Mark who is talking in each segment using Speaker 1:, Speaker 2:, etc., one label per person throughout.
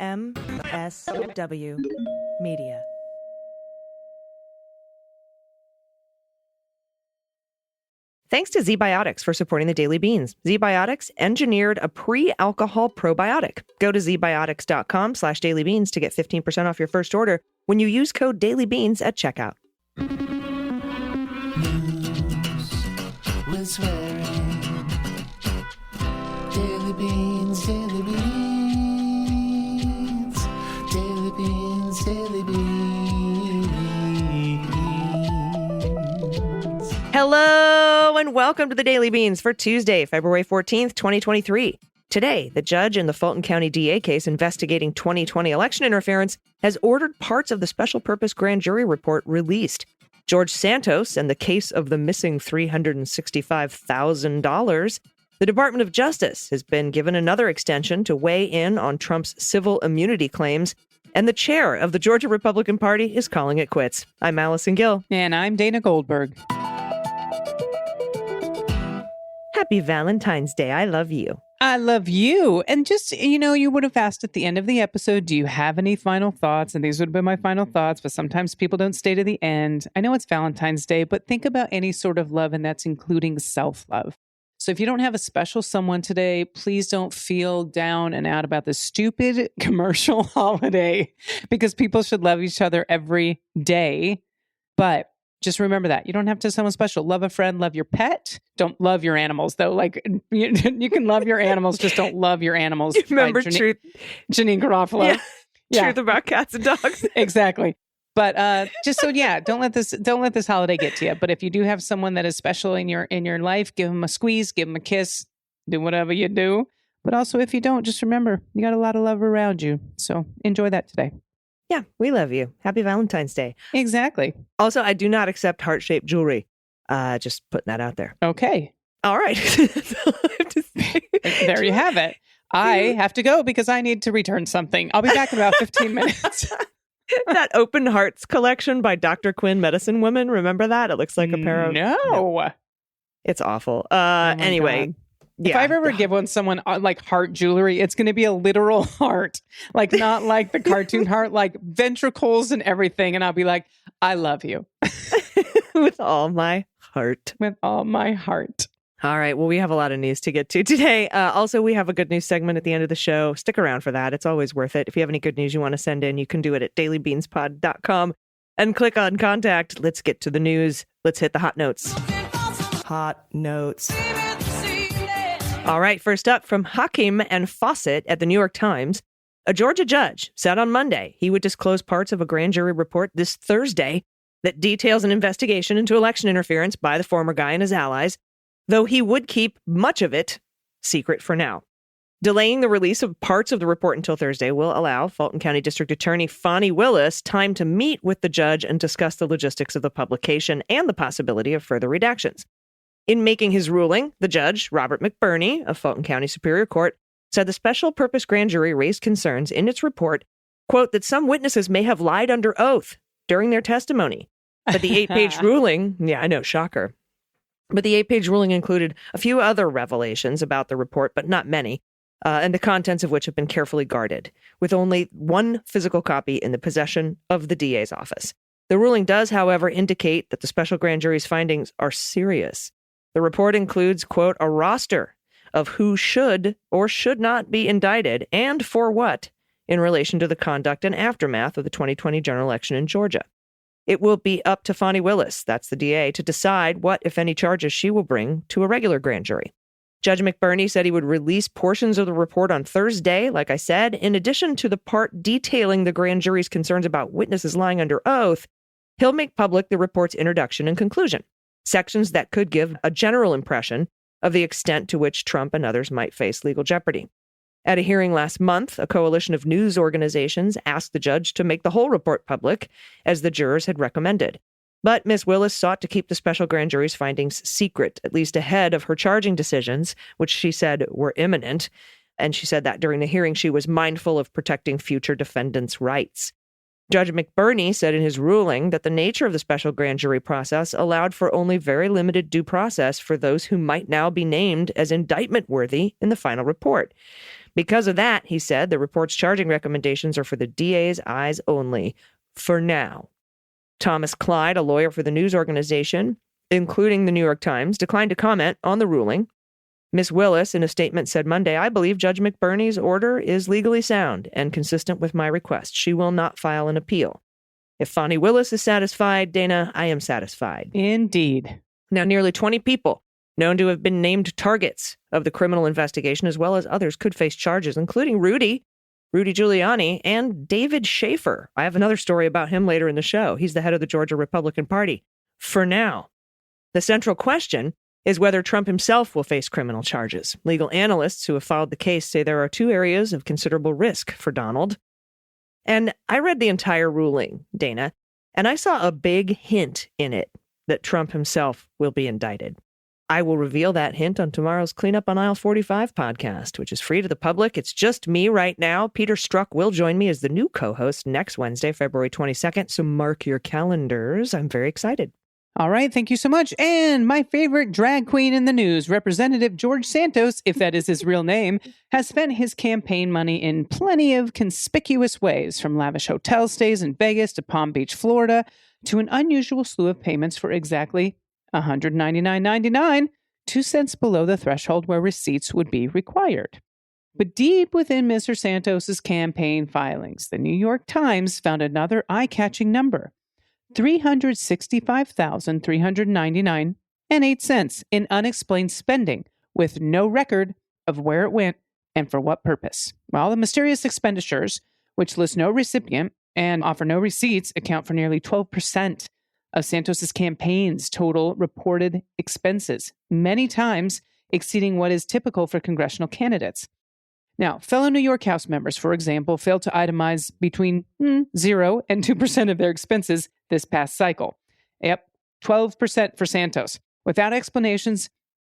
Speaker 1: MSW Media. Thanks to ZBiotics for supporting the Daily Beans. ZBiotics engineered a pre-alcohol probiotic. Go to zbiotics.com/dailybeans to get 15% off your first order when you use code DailyBeans at checkout.
Speaker 2: News with swearing. Daily Beans, Daily Beans. Daily Beans, Daily Beans.
Speaker 1: Hello and welcome to the Daily Beans for Tuesday, February 14th, 2023. Today, the judge in the Fulton County DA case investigating 2020 election interference has ordered parts of the special purpose grand jury report released. George Santos and the case of the missing $365,000. The Department of Justice has been given another extension to weigh in on Trump's civil immunity claims. And the chair of the Georgia Republican Party is calling it quits. I'm Allison Gill.
Speaker 3: And I'm Dana Goldberg.
Speaker 1: Happy Valentine's Day. I love you.
Speaker 3: I love you. And just, you would have asked at the end of the episode, do you have any final thoughts? And these would have been my final thoughts, but sometimes people don't stay to the end. I know it's Valentine's Day, but think about any sort of love, and that's including self-love. So if you don't have a special someone today, please don't feel down and out about this stupid commercial holiday, because people should love each other every day. But just remember that. You don't have to have someone special. Love a friend, love your pet. Don't love your animals, though. Like, you can love your animals, just don't love your animals.
Speaker 1: You remember Janine Garofalo?
Speaker 3: Yeah.
Speaker 1: Truth about cats and dogs.
Speaker 3: Exactly. But don't let this holiday get to you. But if you do have someone that is special in your life, give them a squeeze, give them a kiss, do whatever you do. But also, if you don't, just remember, you got a lot of love around you. So enjoy that today.
Speaker 1: Yeah, we love you. Happy Valentine's Day.
Speaker 3: Exactly.
Speaker 1: Also, I do not accept heart-shaped jewelry. Just putting that out there.
Speaker 3: Okay.
Speaker 1: All right. That's all I have to say.
Speaker 3: There you have it. I have to go because I need to return something. I'll be back in about 15 minutes.
Speaker 1: That Open Hearts collection by Dr. Quinn Medicine Woman. Remember that? It looks like a pair of...
Speaker 3: No.
Speaker 1: It's awful. Anyway.
Speaker 3: God.
Speaker 1: Yeah.
Speaker 3: If I ever give someone like heart jewelry, it's going to be a literal heart, like not like the cartoon heart, like ventricles and everything. And I'll be like, I love you.
Speaker 1: With all my heart.
Speaker 3: With all my heart.
Speaker 1: All right. Well, we have a lot of news to get to today. Also, we have a good news segment at the end of the show. Stick around for that. It's always worth it. If you have any good news you want to send in, you can do it at dailybeanspod.com and click on contact. Let's get to the news. Let's hit the hot notes. Hot notes. All right, first up, from Hakim and Fawcett at the New York Times, a Georgia judge said on Monday he would disclose parts of a grand jury report this Thursday that details an investigation into election interference by the former guy and his allies, though he would keep much of it secret for now. Delaying the release of parts of the report until Thursday will allow Fulton County District Attorney Fani Willis time to meet with the judge and discuss the logistics of the publication and the possibility of further redactions. In making his ruling, the judge, Robert McBurney of Fulton County Superior Court, said the special purpose grand jury raised concerns in its report, quote, that some witnesses may have lied under oath during their testimony. But the 8-page ruling, yeah, I know, shocker. But the 8-page ruling included a few other revelations about the report, but not many, and the contents of which have been carefully guarded, with only one physical copy in the possession of the DA's office. The ruling does, however, indicate that the special grand jury's findings are serious. The report includes, quote, a roster of who should or should not be indicted and for what in relation to the conduct and aftermath of the 2020 general election in Georgia. It will be up to Fani Willis, that's the DA, to decide what, if any, charges she will bring to a regular grand jury. Judge McBurney said he would release portions of the report on Thursday, like I said, in addition to the part detailing the grand jury's concerns about witnesses lying under oath. He'll make public the report's introduction and conclusion, sections that could give a general impression of the extent to which Trump and others might face legal jeopardy. At a hearing last month, a coalition of news organizations asked the judge to make the whole report public, as the jurors had recommended. But Ms. Willis sought to keep the special grand jury's findings secret, at least ahead of her charging decisions, which she said were imminent. And she said that during the hearing, she was mindful of protecting future defendants' rights. Judge McBurney said in his ruling that the nature of the special grand jury process allowed for only very limited due process for those who might now be named as indictment-worthy in the final report. Because of that, he said, the report's charging recommendations are for the DA's eyes only, for now. Thomas Clyde, a lawyer for the news organization, including the New York Times, declined to comment on the ruling. Ms. Willis, in a statement, said Monday, I believe Judge McBurney's order is legally sound and consistent with my request. She will not file an appeal. If Fani Willis is satisfied, Dana, I am satisfied.
Speaker 3: Indeed.
Speaker 1: Now, nearly 20 people known to have been named targets of the criminal investigation, as well as others, could face charges, including Rudy Giuliani, and David Shafer. I have another story about him later in the show. He's the head of the Georgia Republican Party. For now, the central question is whether Trump himself will face criminal charges. Legal analysts who have followed the case say there are two areas of considerable risk for Donald. And I read the entire ruling, Dana, and I saw a big hint in it that Trump himself will be indicted. I will reveal that hint on tomorrow's Cleanup on Aisle 45 podcast, which is free to the public. It's just me right now. Peter Strzok will join me as the new co-host next Wednesday, February 22nd. So mark your calendars. I'm very excited.
Speaker 3: All right, thank you so much. And my favorite drag queen in the news, Representative George Santos, if that is his real name, has spent his campaign money in plenty of conspicuous ways, from lavish hotel stays in Vegas to Palm Beach, Florida, to an unusual slew of payments for exactly $199.99, 2 cents below the threshold where receipts would be required. But deep within Mr. Santos's campaign filings, the New York Times found another eye-catching number: $365,399.08 in unexplained spending, with no record of where it went and for what purpose. While the mysterious expenditures, which list no recipient and offer no receipts, account for nearly 12% of Santos's campaign's total reported expenses, many times exceeding what is typical for congressional candidates. Now, fellow New York House members, for example, failed to itemize between 0 and 2% of their expenses this past cycle. Yep, 12% for Santos, without explanations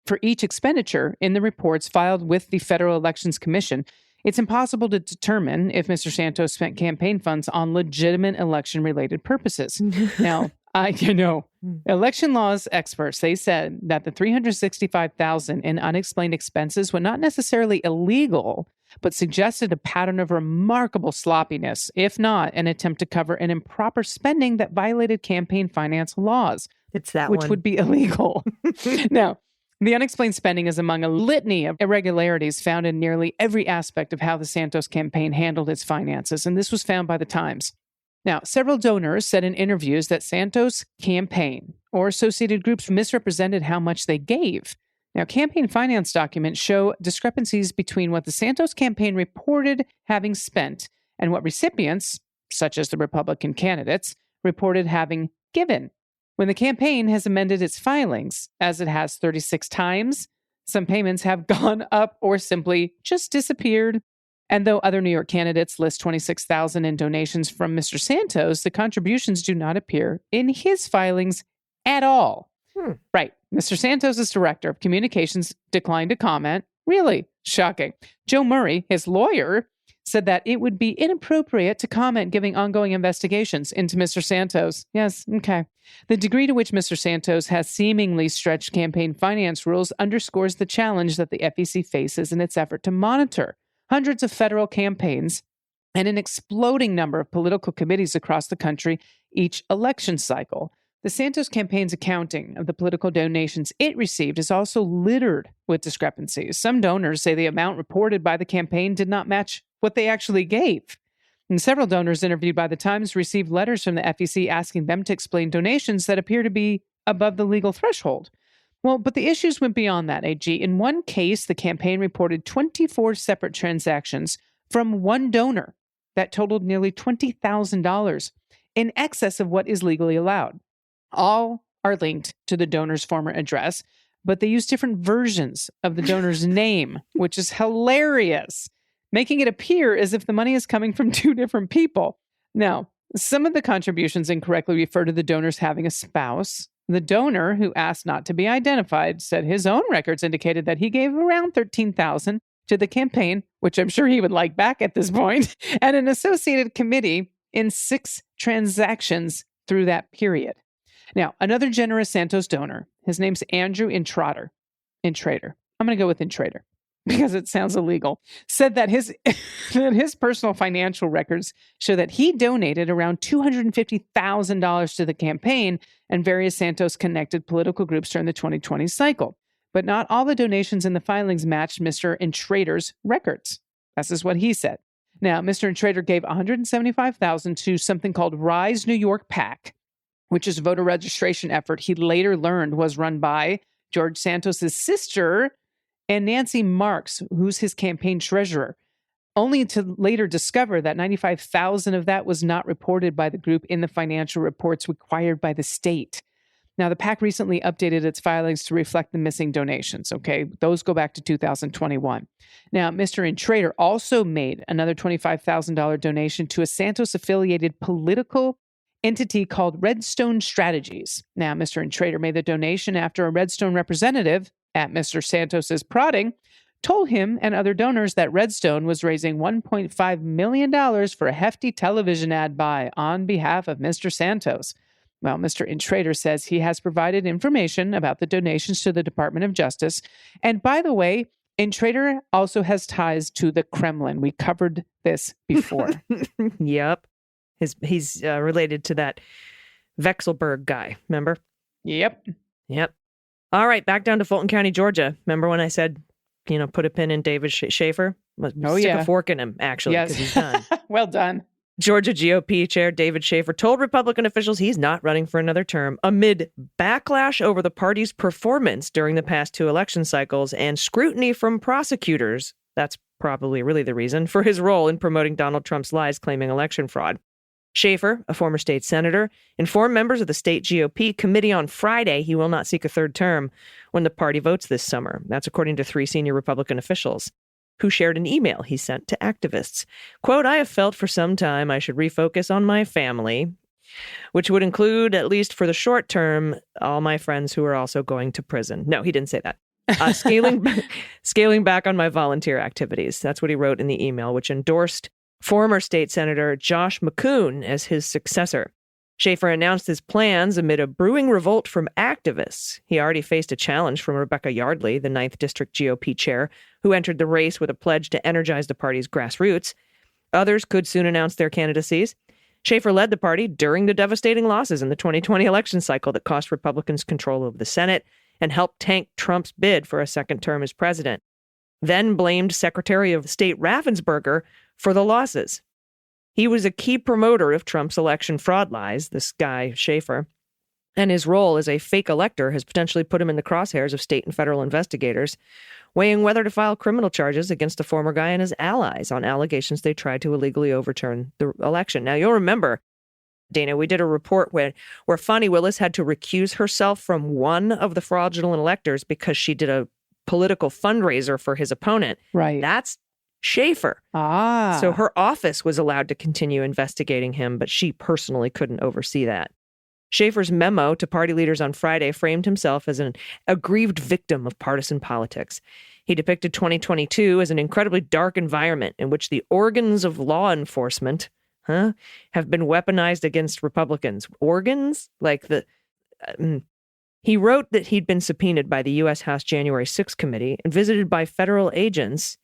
Speaker 3: for each expenditure in the reports filed with the Federal Elections Commission. It's impossible to determine if Mr. Santos spent campaign funds on legitimate election-related purposes. Now, election laws experts, they said that the $365,000 in unexplained expenses were not necessarily illegal, but suggested a pattern of remarkable sloppiness, if not an attempt to cover an improper spending that violated campaign finance laws.
Speaker 1: It's that
Speaker 3: which
Speaker 1: one.
Speaker 3: would be illegal. Now, the unexplained spending is among a litany of irregularities found in nearly every aspect of how the Santos campaign handled its finances, and this was found by the Times. Now, several donors said in interviews that Santos' campaign or associated groups misrepresented how much they gave. Now, campaign finance documents show discrepancies between what the Santos campaign reported having spent and what recipients, such as the Republican candidates, reported having given. When the campaign has amended its filings, as it has 36 times, some payments have gone up or simply just disappeared. And though other New York candidates list $26,000 in donations from Mr. Santos, the contributions do not appear in his filings at all. Right. Mr. Santos' director of communications declined to comment. Really shocking. Joe Murray, his lawyer, said that it would be inappropriate to comment giving ongoing investigations into Mr. Santos. Yes, okay. The degree to which Mr. Santos has seemingly stretched campaign finance rules underscores the challenge that the FEC faces in its effort to monitor hundreds of federal campaigns and an exploding number of political committees across the country each election cycle. The Santos campaign's accounting of the political donations it received is also littered with discrepancies. Some donors say the amount reported by the campaign did not match what they actually gave. And several donors interviewed by the Times received letters from the FEC asking them to explain donations that appear to be above the legal threshold. Well, but the issues went beyond that, AG. In one case, the campaign reported 24 separate transactions from one donor that totaled nearly $20,000, in excess of what is legally allowed. All are linked to the donor's former address, but they use different versions of the donor's name, which is hilarious, making it appear as if the money is coming from two different people. Now, some of the contributions incorrectly refer to the donors having a spouse. The donor, who asked not to be identified, said his own records indicated that he gave around $13,000 to the campaign, which I'm sure he would like back at this point, and an associated committee in 6 transactions through that period. Now, another generous Santos donor, his name's Andrew Intrader. I'm going to go with Intrader. because it sounds illegal, said that that his personal financial records show that he donated around $250,000 to the campaign and various Santos-connected political groups during the 2020 cycle. But not all the donations in the filings matched Mr. Intrater's records. This is what he said. Now, Mr. Intrater gave $175,000 to something called Rise New York PAC, which is a voter registration effort he later learned was run by George Santos' sister and Nancy Marks, who's his campaign treasurer, only to later discover that $95,000 of that was not reported by the group in the financial reports required by the state. Now, the PAC recently updated its filings to reflect the missing donations, okay? Those go back to 2021. Now, Mr. Intrater also made another $25,000 donation to a Santos-affiliated political entity called Redstone Strategies. Now, Mr. Intrater made the donation after a Redstone representative at Mr. Santos's prodding told him and other donors that Redstone was raising $1.5 million for a hefty television ad buy on behalf of Mr. Santos. Well, Mr. Intrater says he has provided information about the donations to the Department of Justice. And by the way, Intrater also has ties to the Kremlin. We covered this before.
Speaker 1: Yep. He's related to that Vexelberg guy, remember?
Speaker 3: Yep.
Speaker 1: All right, back down to Fulton County, Georgia. Remember when I said, put a pin in David Shafer? Stick a fork in him, actually, because he's done.
Speaker 3: Well done.
Speaker 1: Georgia GOP Chair David Shafer told Republican officials he's not running for another term amid backlash over the party's performance during the past two election cycles and scrutiny from prosecutors. That's probably really the reason for his role in promoting Donald Trump's lies claiming election fraud. Shafer, a former state senator, informed members of the state GOP committee on Friday he will not seek a third term when the party votes this summer. That's according to three senior Republican officials who shared an email he sent to activists. Quote, I have felt for some time I should refocus on my family, which would include, at least for the short term, all my friends who are also going to prison. No, he didn't say that. Scaling back on my volunteer activities. That's what he wrote in the email, which endorsed former state senator Josh McCoon as his successor. Shafer announced his plans amid a brewing revolt from activists. He already faced a challenge from Rebecca Yardley, the 9th District GOP chair, who entered the race with a pledge to energize the party's grassroots. Others could soon announce their candidacies. Shafer led the party during the devastating losses in the 2020 election cycle that cost Republicans control of the Senate and helped tank Trump's bid for a second term as president. Then blamed Secretary of State Raffensperger for the losses. He was a key promoter of Trump's election fraud lies, this guy, Shafer, and his role as a fake elector has potentially put him in the crosshairs of state and federal investigators, weighing whether to file criminal charges against the former guy and his allies on allegations they tried to illegally overturn the election. Now, you'll remember, Dana, we did a report where Fani Willis had to recuse herself from one of the fraudulent electors because she did a political fundraiser for his opponent.
Speaker 3: Right.
Speaker 1: That's Shafer.
Speaker 3: Ah.
Speaker 1: So her office was allowed to continue investigating him, but she personally couldn't oversee that. Shafer's memo to party leaders on Friday framed himself as an aggrieved victim of partisan politics. He depicted 2022 as an incredibly dark environment in which the organs of law enforcement have been weaponized against Republicans. Organs? Like the... He wrote that he'd been subpoenaed by the U.S. House January 6 committee and visited by federal agents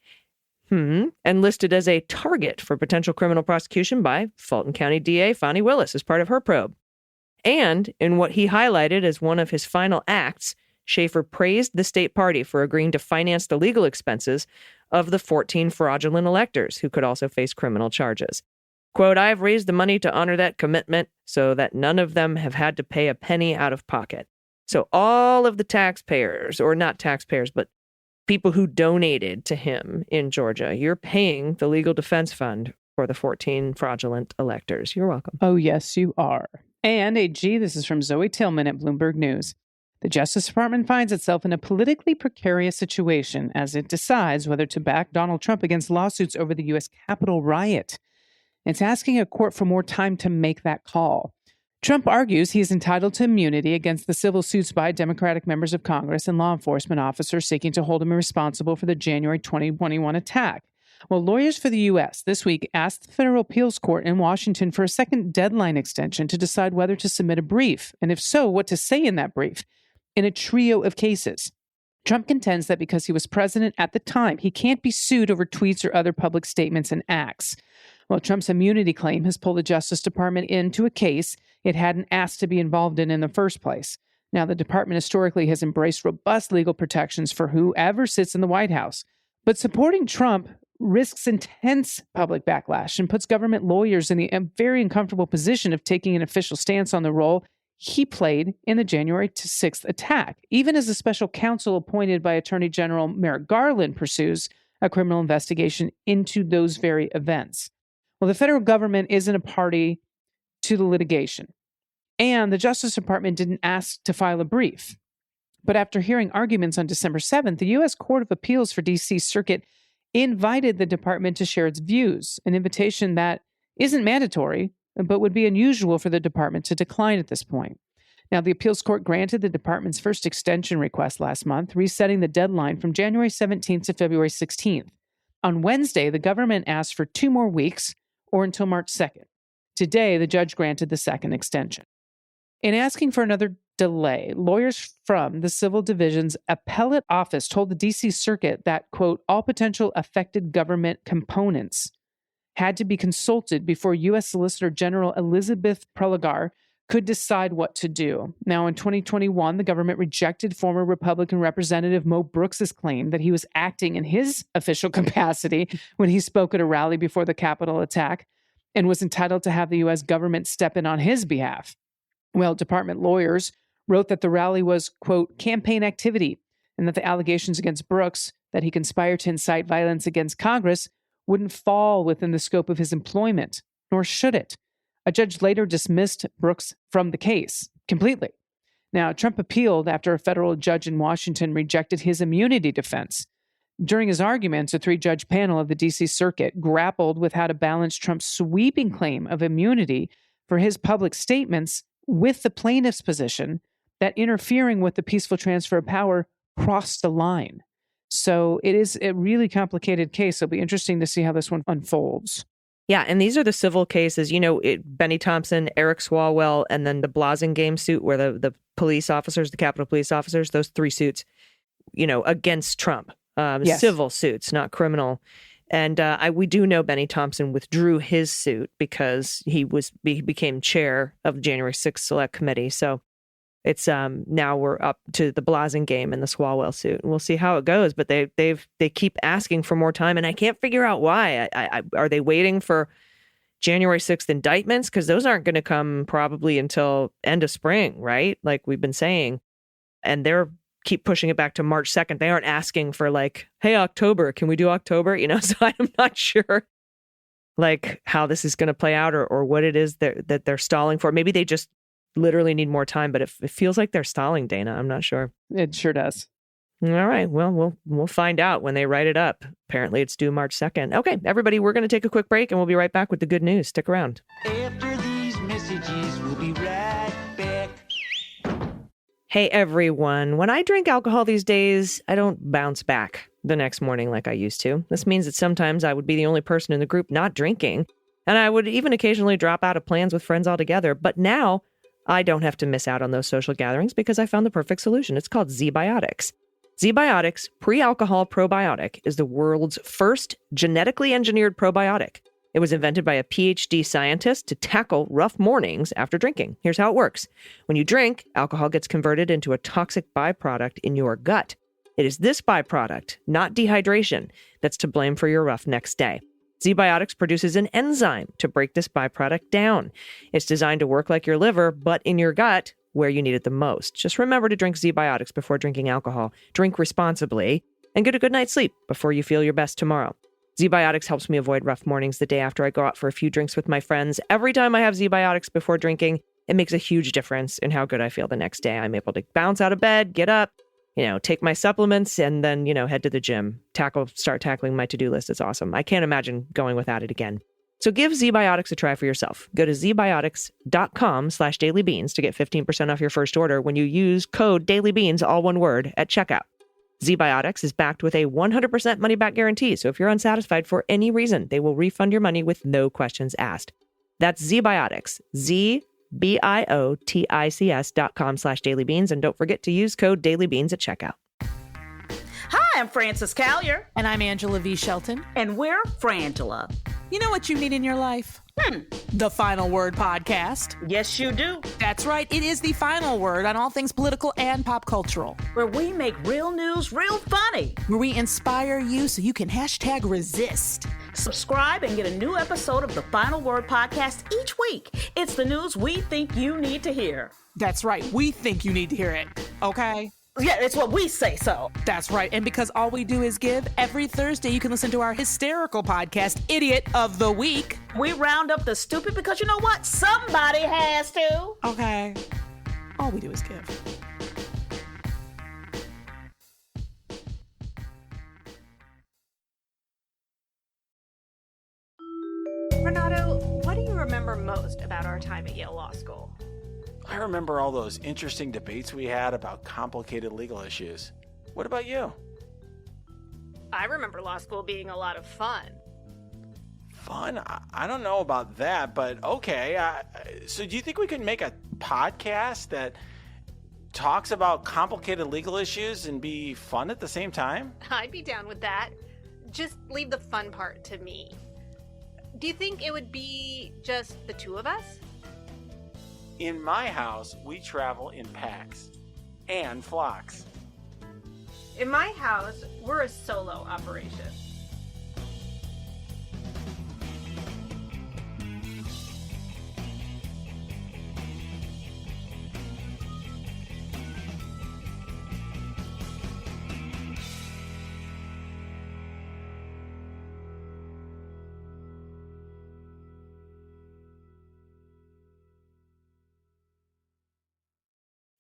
Speaker 1: and listed as a target for potential criminal prosecution by Fulton County DA Fani Willis as part of her probe. And in what he highlighted as one of his final acts, Shafer praised the state party for agreeing to finance the legal expenses of the 14 fraudulent electors who could also face criminal charges. Quote, I have raised the money to honor that commitment so that none of them have had to pay a penny out of pocket. So all of the taxpayers, or not taxpayers, but people who donated to him in Georgia, you're paying the legal defense fund for the 14 fraudulent electors. You're welcome.
Speaker 3: Oh, yes, you are. And AG, this is from Zoe Tillman at Bloomberg News. The Justice Department finds itself in a politically precarious situation as it decides whether to back Donald Trump against lawsuits over the U.S. Capitol riot. It's asking a court for more time to make that call. Trump argues he is entitled to immunity against the civil suits by Democratic members of Congress and law enforcement officers seeking to hold him responsible for the January 2021 attack. Well, lawyers for the U.S. this week asked the Federal Appeals Court in Washington for a second deadline extension to decide whether to submit a brief, and if so, what to say in that brief, in a trio of cases. Trump contends that because he was president at the time, he can't be sued over tweets or other public statements and acts. Well, Trump's immunity claim has pulled the Justice Department into a case it hadn't asked to be involved in the first place. Now, the department historically has embraced robust legal protections for whoever sits in the White House. But supporting Trump risks intense public backlash and puts government lawyers in the very uncomfortable position of taking an official stance on the role he played in the January 6th attack, even as a special counsel appointed by Attorney General Merrick Garland pursues a criminal investigation into those very events. Well, the federal government isn't a party to the litigation, and the Justice Department didn't ask to file a brief. But after hearing arguments on December 7th, the U.S. Court of Appeals for D.C. Circuit invited the department to share its views, an invitation that isn't mandatory, but would be unusual for the department to decline at this point. Now, the appeals court granted the department's first extension request last month, resetting the deadline from January 17th to February 16th. On Wednesday, the government asked for 2 more weeks or until March 2nd. Today, the judge granted the second extension. In asking for another delay, lawyers from the Civil Division's appellate office told the D.C. Circuit that, quote, all potential affected government components had to be consulted before U.S. Solicitor General Elizabeth Prelogar could decide what to do. Now, in 2021, the government rejected former Republican Representative Mo Brooks's claim that he was acting in his official capacity when he spoke at a rally before the Capitol attack and was entitled to have the U.S. government step in on his behalf. Well, department lawyers wrote that the rally was, quote, campaign activity, and that the allegations against Brooks that he conspired to incite violence against Congress wouldn't fall within the scope of his employment, nor should it. A judge later dismissed Brooks from the case completely. Now, Trump appealed after a federal judge in Washington rejected his immunity defense. During his arguments, a 3-judge panel of the D.C. Circuit grappled with how to balance Trump's sweeping claim of immunity for his public statements with the plaintiff's position that interfering with the peaceful transfer of power crossed the line. So it is a really complicated case. It'll be interesting to see how this one unfolds.
Speaker 1: Yeah, and these are the civil cases. You know, Benny Thompson, Eric Swalwell, and then the Blasingame suit where the police officers, the Capitol police officers, those 3 suits, you know, against Trump. Yes. Civil suits, not criminal. And we do know Benny Thompson withdrew his suit because he became chair of the January 6th Select Committee. So it's now we're up to the Blasingame and the Swalwell suit, and we'll see how it goes. But they keep asking for more time, and I can't figure out why. Are they waiting for January 6th indictments? Because those aren't going to come probably until end of spring, right? Like we've been saying, and they're keep pushing it back to March 2nd. They aren't asking for like, hey, October, can we do October? You know, so I'm not sure like how this is going to play out or what it is that they're stalling for. Maybe they just literally need more time, but it feels like they're stalling, Dana. I'm not sure.
Speaker 3: It sure does.
Speaker 1: All right. Well, we'll find out when they write it up. Apparently it's due March 2nd. Okay, everybody, we're going to take a quick break and we'll be right back with the good news. Stick around.
Speaker 2: After these messages, we'll be right back.
Speaker 1: Hey, everyone. When I drink alcohol these days, I don't bounce back the next morning like I used to. This means that sometimes I would be the only person in the group not drinking, and I would even occasionally drop out of plans with friends altogether. But now I don't have to miss out on those social gatherings because I found the perfect solution. It's called Z-Biotics. Z-Biotics Pre-Alcohol Probiotic is the world's first genetically engineered probiotic. It was invented by a PhD scientist to tackle rough mornings after drinking. Here's how it works. When you drink, alcohol gets converted into a toxic byproduct in your gut. It is this byproduct, not dehydration, that's to blame for your rough next day. Z-Biotics produces an enzyme to break this byproduct down. It's designed to work like your liver, but in your gut, where you need it the most. Just remember to drink Z-Biotics before drinking alcohol. Drink responsibly, and get a good night's sleep before you feel your best tomorrow. Z-Biotics helps me avoid rough mornings the day after I go out for a few drinks with my friends. Every time I have Z-Biotics before drinking, it makes a huge difference in how good I feel the next day. I'm able to bounce out of bed, get up, take my supplements, and then, head to the gym. Start tackling my to-do list. It's awesome. I can't imagine going without it again. So give Z-Biotics a try for yourself. Go to zbiotics.com/dailybeans to get 15% off your first order when you use code dailybeans, all one word, at checkout. Z-Biotics is backed with a 100% money-back guarantee, so if you're unsatisfied for any reason, they will refund your money with no questions asked. That's Z-Biotics, ZBIOTICS.com/dailybeans, and don't forget to use code dailybeans at checkout.
Speaker 4: am Frances Callier.
Speaker 5: And I'm Angela V. Shelton.
Speaker 4: And we're Frangela.
Speaker 5: You know what you need in your life? The Final Word podcast.
Speaker 4: Yes, you do.
Speaker 5: That's right. It is the final word on all things political and pop cultural.
Speaker 4: Where we make real news real funny.
Speaker 5: Where we inspire you so you can hashtag resist.
Speaker 4: Subscribe and get a new episode of the Final Word podcast each week. It's the news we think you need to hear.
Speaker 5: That's right. We think you need to hear it. Okay?
Speaker 4: Yeah, it's what we say so.
Speaker 5: That's right. And because all we do is give, every Thursday you can listen to our hysterical podcast, Idiot of the Week.
Speaker 4: We round up the stupid because you know what? Somebody has to.
Speaker 5: Okay. All we do is give.
Speaker 6: Renato, what do you remember most about our time at Yale Law School?
Speaker 7: I remember all those interesting debates we had about complicated legal issues. What about you?
Speaker 6: I remember law school being a lot of fun.
Speaker 7: Fun? I don't know about that, but okay. So do you think we could make a podcast that talks about complicated legal issues and be fun at the same time?
Speaker 6: I'd be down with that. Just leave the fun part to me. Do you think it would be just the two of us?
Speaker 7: In my house, we travel in packs and flocks.
Speaker 6: In my house, we're a solo operation.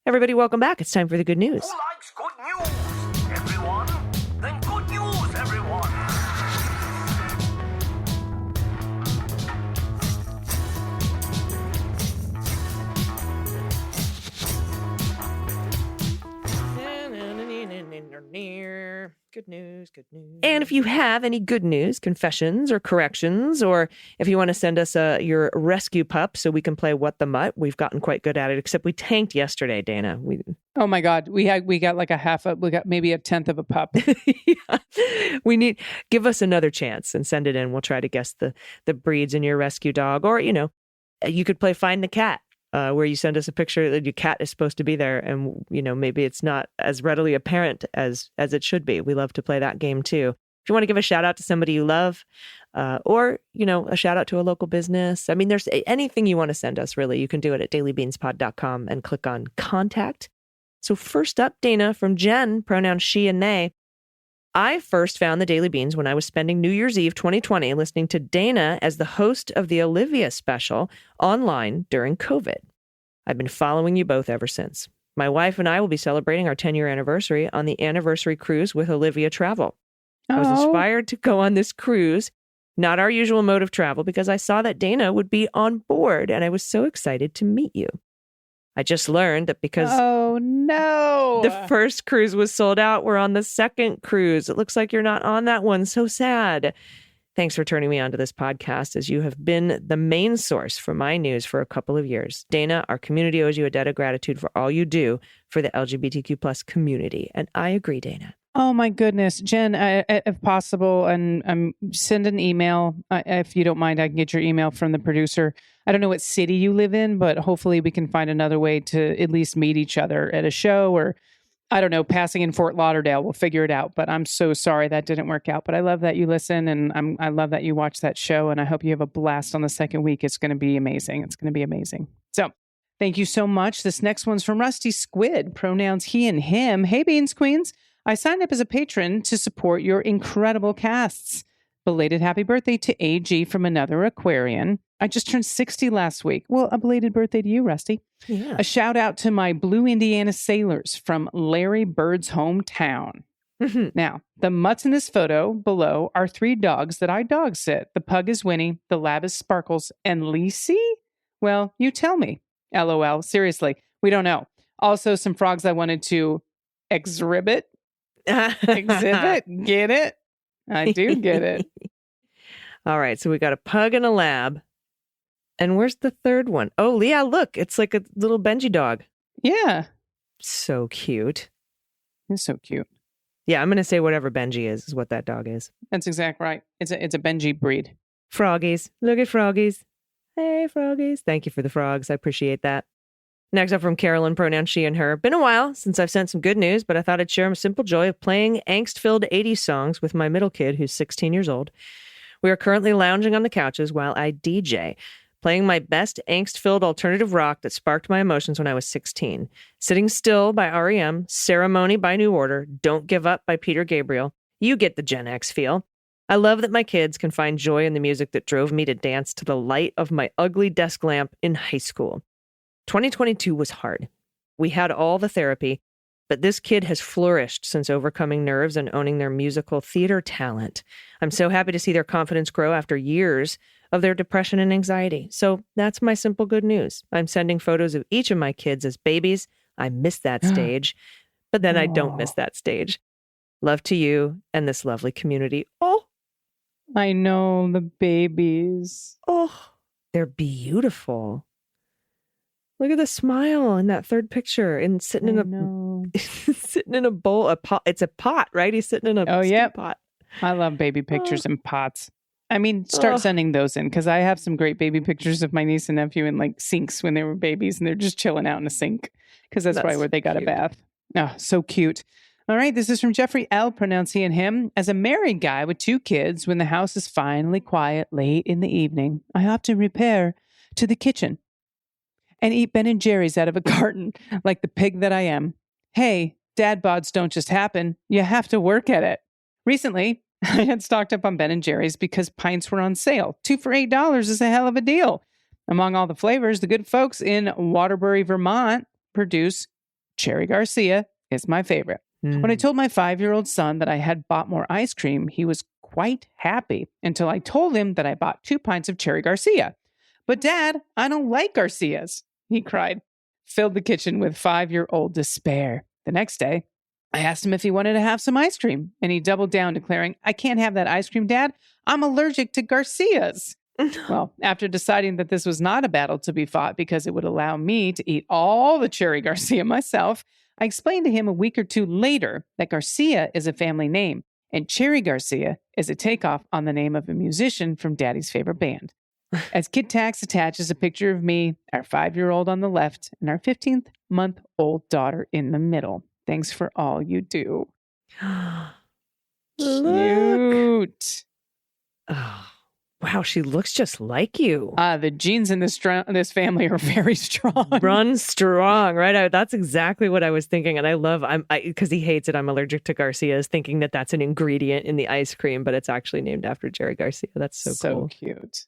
Speaker 1: Everybody, welcome back. It's time for the good news.
Speaker 8: Who likes good news, everyone? Then good news, everyone.
Speaker 1: Good news, good news. And if you have any good news, confessions, or corrections, or if you want to send us your rescue pup so we can play What the Mutt, we've gotten quite good at it, except we tanked yesterday, Dana.
Speaker 3: Oh my God. We got like we got maybe a tenth of a pup.
Speaker 1: Yeah. Give us another chance and send it in. We'll try to guess the breeds in your rescue dog. Or, you could play Find the Cat. Where you send us a picture that your cat is supposed to be there, and maybe it's not as readily apparent as it should be. We love to play that game too. If you want to give a shout out to somebody you love, or a shout out to a local business, I mean, there's anything you want to send us. Really, you can do it at dailybeanspod.com and click on Contact. So first up, Dana, from Jen, pronouns she and they. I first found the Daily Beans when I was spending New Year's Eve 2020 listening to Dana as the host of the Olivia special online during COVID. I've been following you both ever since. My wife and I will be celebrating our 10-year anniversary on the anniversary cruise with Olivia Travel. I was inspired to go on this cruise, not our usual mode of travel, because I saw that Dana would be on board, and I was so excited to meet you. I just learned that because the first cruise was sold out, we're on the second cruise. It looks like you're not on that one. So sad. Thanks for turning me on to this podcast, as you have been the main source for my news for a couple of years. Dana, our community owes you a debt of gratitude for all you do for the LGBTQ plus community. And I agree, Dana.
Speaker 3: Oh my goodness, Jen, if possible, and send an email. If you don't mind, I can get your email from the producer. I don't know what city you live in, but hopefully we can find another way to at least meet each other at a show, or I don't know, passing in Fort Lauderdale. We'll figure it out. But I'm so sorry that didn't work out. But I love that you listen, and I love that you watch that show, and I hope you have a blast on the second week. It's going to be amazing. It's going to be amazing. So thank you so much. This next one's from Rusty Squid, pronouns he and him. Hey, Beans Queens. I signed up as a patron to support your incredible casts. Belated happy birthday to AG from Another Aquarian. I just turned 60 last week. Well, a belated birthday to you, Rusty.
Speaker 1: Yeah.
Speaker 3: A shout out to my Blue Indiana Sailors from Larry Bird's hometown. Now, the mutts in this photo below are 3 dogs that I dog sit. The pug is Winnie, the lab is Sparkles, and Lacey? Well, you tell me. LOL. Seriously, we don't know. Also, some frogs I wanted to exhibit. Exhibit? Get it? I do get it.
Speaker 1: All right, so we got a pug and a lab. And where's the third one? Oh, yeah, look, it's like a little Benji dog.
Speaker 3: Yeah.
Speaker 1: So cute.
Speaker 3: It's so cute.
Speaker 1: Yeah, I'm going to say whatever Benji is what that dog is.
Speaker 3: That's exactly right. It's a Benji breed.
Speaker 1: Froggies. Look at Froggies. Hey, Froggies. Thank you for the frogs. I appreciate that. Next up from Carolyn, pronoun she and her. Been a while since I've sent some good news, but I thought I'd share a simple joy of playing angst-filled 80s songs with my middle kid, who's 16 years old. We are currently lounging on the couches while I DJ, playing my best angst-filled alternative rock that sparked my emotions when I was 16. Sitting Still by R.E.M., Ceremony by New Order, Don't Give Up by Peter Gabriel. You get the Gen X feel. I love that my kids can find joy in the music that drove me to dance to the light of my ugly desk lamp in high school. 2022 was hard. We had all the therapy, but this kid has flourished since overcoming nerves and owning their musical theater talent. I'm so happy to see their confidence grow after years of their depression and anxiety. So that's my simple good news. I'm sending photos of each of my kids as babies. I miss that stage, but then I don't miss that stage. Love to you and this lovely community. Oh,
Speaker 3: I know, the babies.
Speaker 1: oh, they're beautiful. Look at the smile in that third picture and sitting in a bowl, a pot. It's a pot, right? He's sitting in a stew pot.
Speaker 3: I love baby pictures and pots. I mean, start sending those in because I have some great baby pictures of my niece and nephew in like sinks when they were babies and they're just chilling out in a sink because that's probably where they got a bath. Oh, so cute. All right, this is from Jeffrey L., pronounce he and him. As a married guy with 2 kids, when the house is finally quiet late in the evening, I often repair to the kitchen and eat Ben & Jerry's out of a carton like the pig that I am. Hey, dad bods don't just happen. You have to work at it. Recently, I had stocked up on Ben & Jerry's because pints were on sale. 2 for $8 is a hell of a deal. Among all the flavors, the good folks in Waterbury, Vermont produce Cherry Garcia is my favorite. When I told my 5-year-old son that I had bought more ice cream, he was quite happy until I told him that I bought 2 pints of Cherry Garcia. But Dad, I don't like Garcias, he cried, filled the kitchen with 5-year-old despair. The next day, I asked him if he wanted to have some ice cream, and he doubled down, declaring, I can't have that ice cream, Dad. I'm allergic to Garcias. Well, after deciding that this was not a battle to be fought because it would allow me to eat all the Cherry Garcia myself, I explained to him a week or 2 later that Garcia is a family name, and Cherry Garcia is a takeoff on the name of a musician from Daddy's favorite band. As Kid Tax attaches a picture of me, our 5-year-old on the left, and our 15-month-old daughter in the middle. Thanks for all you do. Cute.
Speaker 1: Oh, wow, she looks just like you.
Speaker 3: The genes in this family are very strong.
Speaker 1: Run strong, right? That's exactly what I was thinking. And I love, because he hates it, I'm allergic to Garcia's, thinking that that's an ingredient in the ice cream, but it's actually named after Jerry Garcia. That's so cool.
Speaker 3: Cute.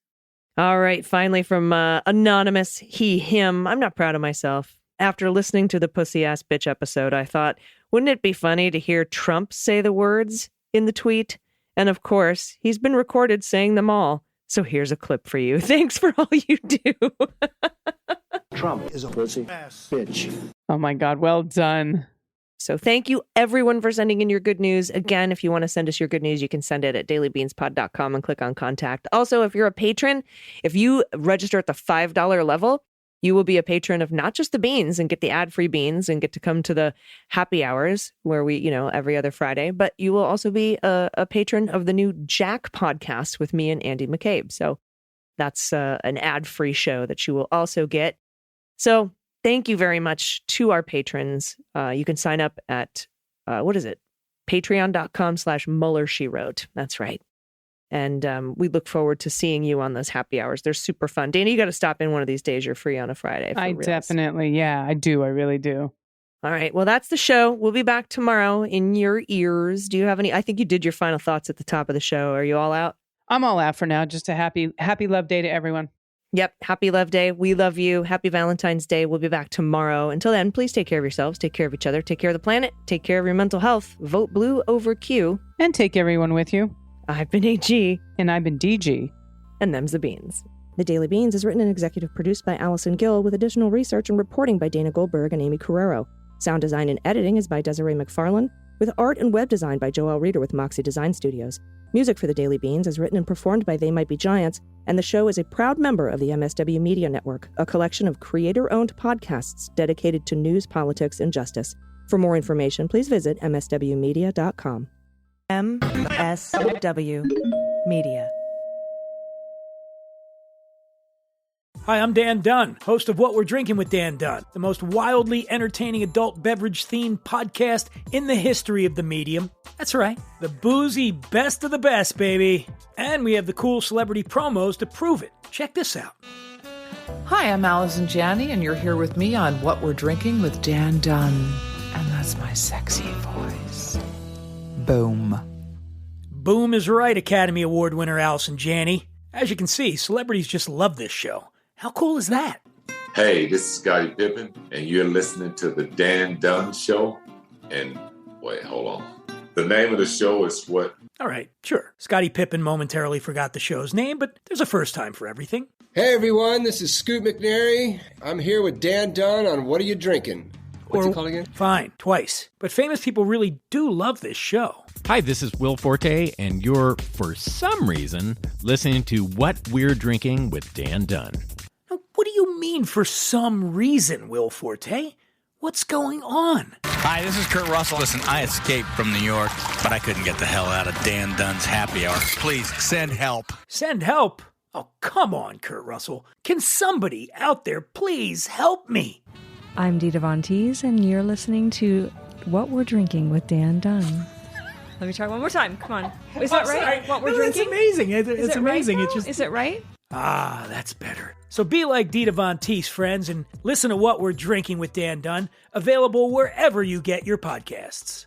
Speaker 1: All right, finally from Anonymous, he, him. I'm not proud of myself. After listening to the Pussy Ass Bitch episode, I thought, wouldn't it be funny to hear Trump say the words in the tweet? And of course, he's been recorded saying them all. So here's a clip for you. Thanks for all you do.
Speaker 9: Trump is a pussy ass bitch.
Speaker 3: Oh my God, well done.
Speaker 1: So thank you, everyone, for sending in your good news. Again, if you want to send us your good news, you can send it at dailybeanspod.com and click on contact. Also, if you're a patron, if you register at the $5 level, you will be a patron of not just the beans and get the ad-free beans and get to come to the happy hours where we, every other Friday, but you will also be a patron of the new Jack podcast with me and Andy McCabe. So that's an ad-free show that you will also get. So thank you very much to our patrons. You can sign up at, patreon.com/Mueller, she wrote. That's right. And we look forward to seeing you on those happy hours. They're super fun. Dana, you got to stop in one of these days. You're free on a Friday.
Speaker 3: I do. I really do.
Speaker 1: All right. Well, that's the show. We'll be back tomorrow in your ears. Do you have any? I think you did your final thoughts at the top of the show. Are you all out?
Speaker 3: I'm all out for now. Just a happy love day to everyone.
Speaker 1: Yep. Happy Love Day. We love you. Happy Valentine's Day. We'll be back tomorrow. Until then, please take care of yourselves. Take care of each other. Take care of the planet. Take care of your mental health. Vote blue over Q.
Speaker 3: And take everyone with you.
Speaker 1: I've been AG.
Speaker 3: And I've been DG.
Speaker 1: And them's the beans. The Daily Beans is written and executive produced by Allison Gill with additional research and reporting by Dana Goldberg and Amy Carrero. Sound design and editing is by Desiree McFarlane, with art and web design by Joelle Reeder with Moxie Design Studios. Music for The Daily Beans is written and performed by They Might Be Giants, and the show is a proud member of the MSW Media Network, a collection of creator-owned podcasts dedicated to news, politics, and justice. For more information, please visit mswmedia.com. MSW Media.
Speaker 10: Hi, I'm Dan Dunn, host of What We're Drinking with Dan Dunn, the most wildly entertaining adult beverage-themed podcast in the history of the medium. That's right, the boozy best of the best, baby. And we have the cool celebrity promos to prove it. Check this out.
Speaker 11: Hi, I'm Allison Gill, and you're here with me on What We're Drinking with Dan Dunn. And that's my sexy voice. Boom.
Speaker 10: Boom is right, Academy Award winner Allison Janney. As you can see, celebrities just love this show. How cool is that?
Speaker 12: Hey, this is Scottie Pippen, and you're listening to the Dan Dunn Show. And wait, hold on. The name of the show is what?
Speaker 10: All right, sure. Scottie Pippen momentarily forgot the show's name, but there's a first time for everything.
Speaker 13: Hey everyone, this is Scoot McNairy. I'm here with Dan Dunn on What Are You Drinking? What's it called again?
Speaker 10: Fine, twice. But famous people really do love this show.
Speaker 14: Hi, this is Will Forte, and you're, for some reason, listening to What We're Drinking with Dan Dunn.
Speaker 10: Now, what do you mean, for some reason, Will Forte? What's going on?
Speaker 15: Hi, this is Kurt Russell. Listen, I escaped from New York, but I couldn't get the hell out of Dan Dunn's happy hour. Please, send help.
Speaker 10: Send help? Oh, come on, Kurt Russell. Can somebody out there please help me?
Speaker 16: I'm Dita Von Teese, and you're listening to What We're Drinking with Dan Dunn. Let me try one more time. Come on. Is that right? What we're drinking?
Speaker 10: It's amazing. It's amazing.
Speaker 16: Right, is it right?
Speaker 10: Ah, that's better. So be like Dita Von Teese, friends, and listen to What We're Drinking with Dan Dunn, available wherever you get your podcasts.